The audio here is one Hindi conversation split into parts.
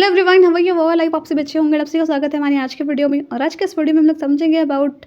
Hello everyone, how are you all? Life आपसे बच्चे होंगे। आपसे का स्वागत है हमारी आज के वीडियो में। और आज के इस वीडियो में हम लोग समझेंगे अबाउट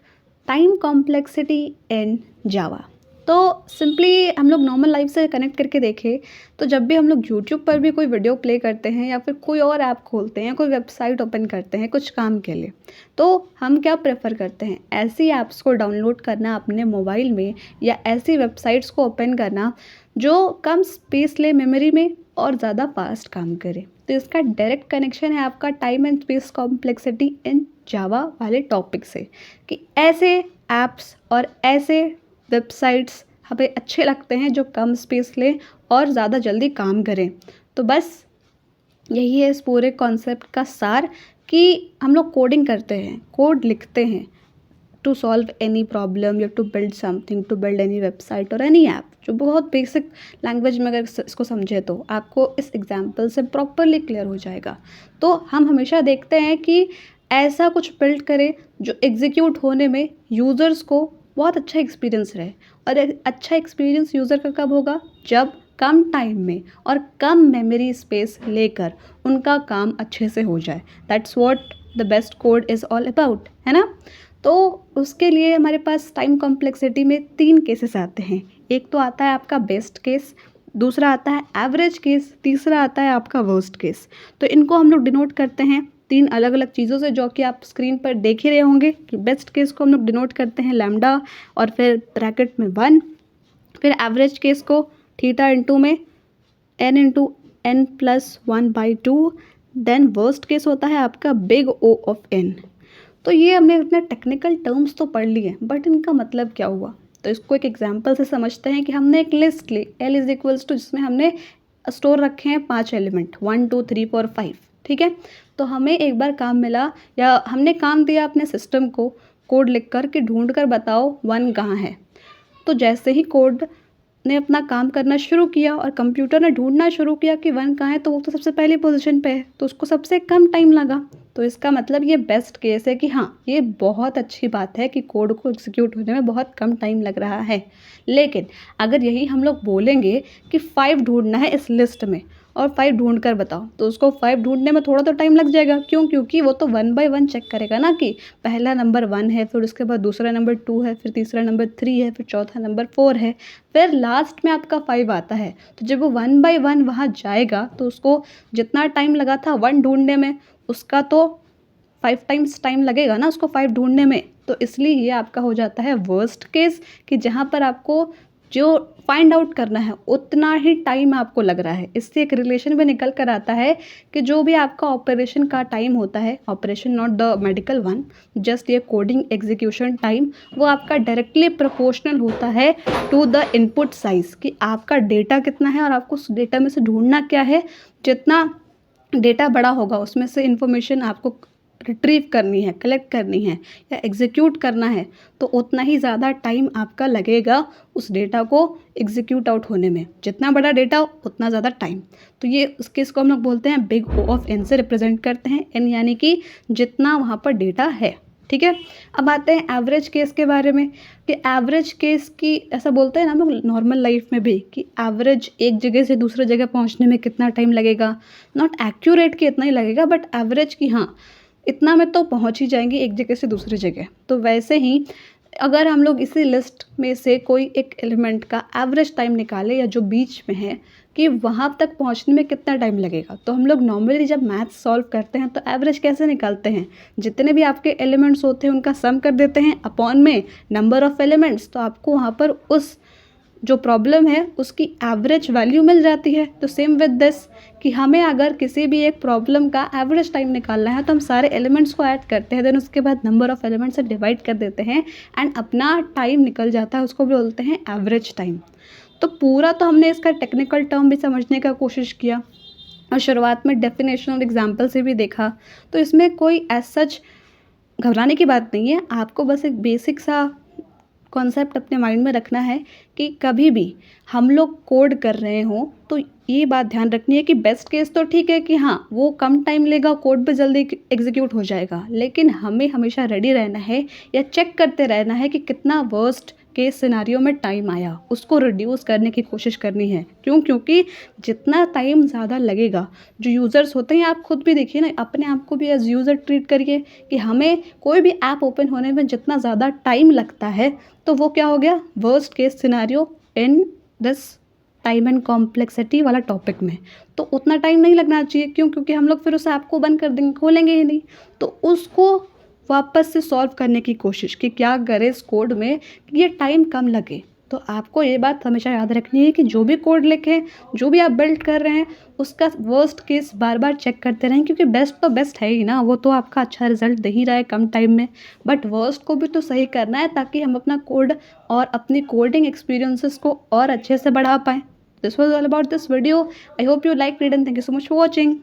टाइम कॉम्प्लेक्सिटी इन जावा। तो सिंपली हम लोग नॉर्मल लाइफ से कनेक्ट करके देखें तो जब भी हम लोग यूट्यूब पर भी कोई वीडियो प्ले करते हैं या फिर कोई और ऐप खोलते हैं, कोई वेबसाइट ओपन करते हैं कुछ काम के लिए, तो हम क्या प्रेफर करते हैं? ऐसी ऐप्स को डाउनलोड करना अपने मोबाइल में या ऐसी वेबसाइट्स को ओपन करना जो कम स्पेस ले मेमोरी में और ज़्यादा फास्ट काम करे। तो इसका डायरेक्ट कनेक्शन है आपका time and space complexity in Java वाले टॉपिक से, कि ऐसे ऐप्स और ऐसे वेबसाइट्स हमें अच्छे लगते हैं जो कम स्पेस ले और ज़्यादा जल्दी काम करें। तो बस यही है इस पूरे कॉन्सेप्ट का सार, कि हम लोग कोडिंग करते हैं, कोड लिखते हैं टू सॉल्व एनी प्रॉब्लम या to build something, to build any website और एनी ऐप, जो बहुत बेसिक लैंग्वेज में अगर इसको समझे तो आपको इस एग्जांपल से प्रॉपरली क्लियर हो जाएगा। तो हम हमेशा देखते हैं कि ऐसा कुछ बिल्ड करें जो एग्जीक्यूट होने में यूज़र्स को बहुत अच्छा एक्सपीरियंस रहे। और एक अच्छा एक्सपीरियंस यूज़र का कब होगा? जब कम टाइम में और कम मेमोरी स्पेस लेकर उनका काम अच्छे से हो जाए। That's what the best code is all about, है ना? तो उसके लिए हमारे पास टाइम कॉम्प्लेक्सिटी में 3 केसेस आते हैं। एक तो आता है आपका बेस्ट केस, दूसरा आता है एवरेज केस, तीसरा आता है आपका वर्स्ट केस। तो इनको हम लोग डिनोट करते हैं 3 अलग अलग चीज़ों से, जो कि आप स्क्रीन पर देख ही रहे होंगे कि बेस्ट केस को हम लोग डिनोट करते हैं लैम्डा और फिर ब्रैकेट में 1, फिर एवरेज केस को थीटा इंटू में n into n plus 1/2, then worst case होता है आपका बिग O ऑफ n। तो ये हमने इतने टेक्निकल टर्म्स तो पढ़ लिए, बट इनका मतलब क्या हुआ? तो इसको एक एग्जांपल से समझते हैं कि हमने एक लिस्ट ली L इज इक्वल्स टू, जिसमें हमने स्टोर रखे हैं 5 एलिमेंट 1 2 3 4 5, ठीक है। तो हमें एक बार काम मिला या हमने काम दिया अपने सिस्टम को कोड लिख कर कि ढूंढ कर बताओ 1 कहाँ है। तो जैसे ही कोड ने अपना काम करना शुरू किया और कंप्यूटर ने ढूंढना शुरू किया कि 1 कहाँ है, तो वो तो सबसे पहली पोजीशन पे है, तो उसको सबसे कम टाइम लगा। तो इसका मतलब ये बेस्ट केस है कि हाँ, ये बहुत अच्छी बात है कि कोड को एग्जीक्यूट होने में बहुत कम टाइम लग रहा है। लेकिन अगर यही हम लोग बोलेंगे कि 5 ढूंढना है इस लिस्ट में और 5 ढूंढ कर बताओ, तो उसको 5 ढूंढने में थोड़ा तो टाइम लग जाएगा। क्यों? क्योंकि वो तो 1 बाय 1 चेक करेगा ना, कि पहला नंबर 1 है, फिर उसके बाद दूसरा नंबर 2 है, फिर तीसरा नंबर 3 है, फिर चौथा नंबर 4 है, फिर लास्ट में आपका 5 आता है। तो जब वो 1 बाय 1 वहाँ जाएगा तो उसको जितना टाइम लगा था 1 ढूंढने में, उसका तो 5 टाइम्स टाइम लगेगा ना उसको 5 ढूंढने में। तो इसलिए ये आपका हो जाता है वर्स्ट केस, कि जहाँ पर आपको जो फाइंड आउट करना है उतना ही टाइम आपको लग रहा है। इससे एक रिलेशन भी निकल कर आता है कि जो भी आपका ऑपरेशन का टाइम होता है, operation not the medical one, just ये कोडिंग एग्जीक्यूशन टाइम, वो आपका डायरेक्टली प्रोपोर्शनल होता है टू द इनपुट साइज़, कि आपका डेटा कितना है और आपको उस डेटा में से ढूंढना क्या है। जितना डेटा बड़ा होगा उसमें से इंफॉर्मेशन आपको रिट्रीव करनी है, कलेक्ट करनी है या एग्जीक्यूट करना है, तो उतना ही ज़्यादा टाइम आपका लगेगा उस डेटा को एग्जीक्यूट आउट होने में। जितना बड़ा डेटा उतना ज़्यादा टाइम। तो ये उस केस को हम लोग बोलते हैं बिग O ऑफ n से रिप्रेजेंट करते हैं, n यानी कि जितना वहाँ पर डेटा है, ठीक है। अब आते हैं एवरेज केस के बारे में, कि एवरेज केस की ऐसा बोलते हैं ना हम लोग नॉर्मल लाइफ में भी, कि एवरेज एक जगह से दूसरे जगह पहुंचने में कितना टाइम लगेगा। नॉट एक्यूरेट कि इतना ही लगेगा, बट एवरेज की हाँ, इतना में तो पहुंच ही जाएंगे एक जगह से दूसरी जगह। तो वैसे ही अगर हम लोग इसी लिस्ट में से कोई एक एलिमेंट का एवरेज टाइम निकालें, या जो बीच में है कि वहाँ तक पहुँचने में कितना टाइम लगेगा, तो हम लोग नॉर्मली जब मैथ्स सॉल्व करते हैं तो एवरेज कैसे निकालते हैं? जितने भी आपके एलिमेंट्स होते हैं उनका सम कर देते हैं अपॉन में नंबर ऑफ़ एलिमेंट्स, तो आपको वहाँ पर उस जो प्रॉब्लम है उसकी एवरेज वैल्यू मिल जाती है। तो सेम विद दिस, कि हमें अगर किसी भी एक प्रॉब्लम का एवरेज टाइम निकालना है तो हम सारे एलिमेंट्स को ऐड करते हैं, देन उसके बाद नंबर ऑफ़ एलिमेंट्स से डिवाइड कर देते हैं एंड अपना टाइम निकल जाता है, उसको बोलते हैं एवरेज टाइम। तो पूरा तो हमने इसका टेक्निकल टर्म भी समझने का कोशिश किया और शुरुआत में डेफिनेशन और एग्जाम्पल से भी देखा। तो इसमें कोई एज सच घबराने की बात नहीं है, आपको बस एक बेसिक सा कॉन्सेप्ट अपने माइंड में रखना है कि कभी भी हम लोग कोड कर रहे हों तो ये बात ध्यान रखनी है कि बेस्ट केस तो ठीक है कि हाँ, वो कम टाइम लेगा, कोड भी जल्दी एग्जीक्यूट हो जाएगा, लेकिन हमें हमेशा रेडी रहना है या चेक करते रहना है कि कितना वर्स्ट केस सिनारियो में टाइम आया उसको रिड्यूस करने की कोशिश करनी है। क्यों? क्योंकि जितना टाइम ज़्यादा लगेगा, जो यूज़र्स होते हैं, आप खुद भी देखिए ना, अपने आप को भी एज़ यूज़र ट्रीट करिए कि हमें कोई भी ऐप ओपन होने में जितना ज़्यादा टाइम लगता है तो वो क्या हो गया, worst case scenario in this time and complexity वाला टॉपिक में। तो उतना टाइम नहीं लगना चाहिए। क्यों? क्योंकि हम लोग फिर उस ऐप को बंद कर देंगे, खोलेंगे ही नहीं। तो उसको वापस से सॉल्व करने की कोशिश कि क्या करें इस कोड में कि ये टाइम कम लगे। तो आपको ये बात हमेशा याद रखनी है कि जो भी कोड लिखें, जो भी आप बिल्ड कर रहे हैं, उसका वर्स्ट केस बार बार चेक करते रहें, क्योंकि बेस्ट तो बेस्ट है ही ना, वो तो आपका अच्छा रिजल्ट दे ही रहा है कम टाइम में, बट वर्स्ट को भी तो सही करना है ताकि हम अपना कोड और अपनी कोडिंग एक्सपीरियंसेस को और अच्छे से बढ़ा पाएँ। This was all about this video. I hope you like it and thank you so much for watching.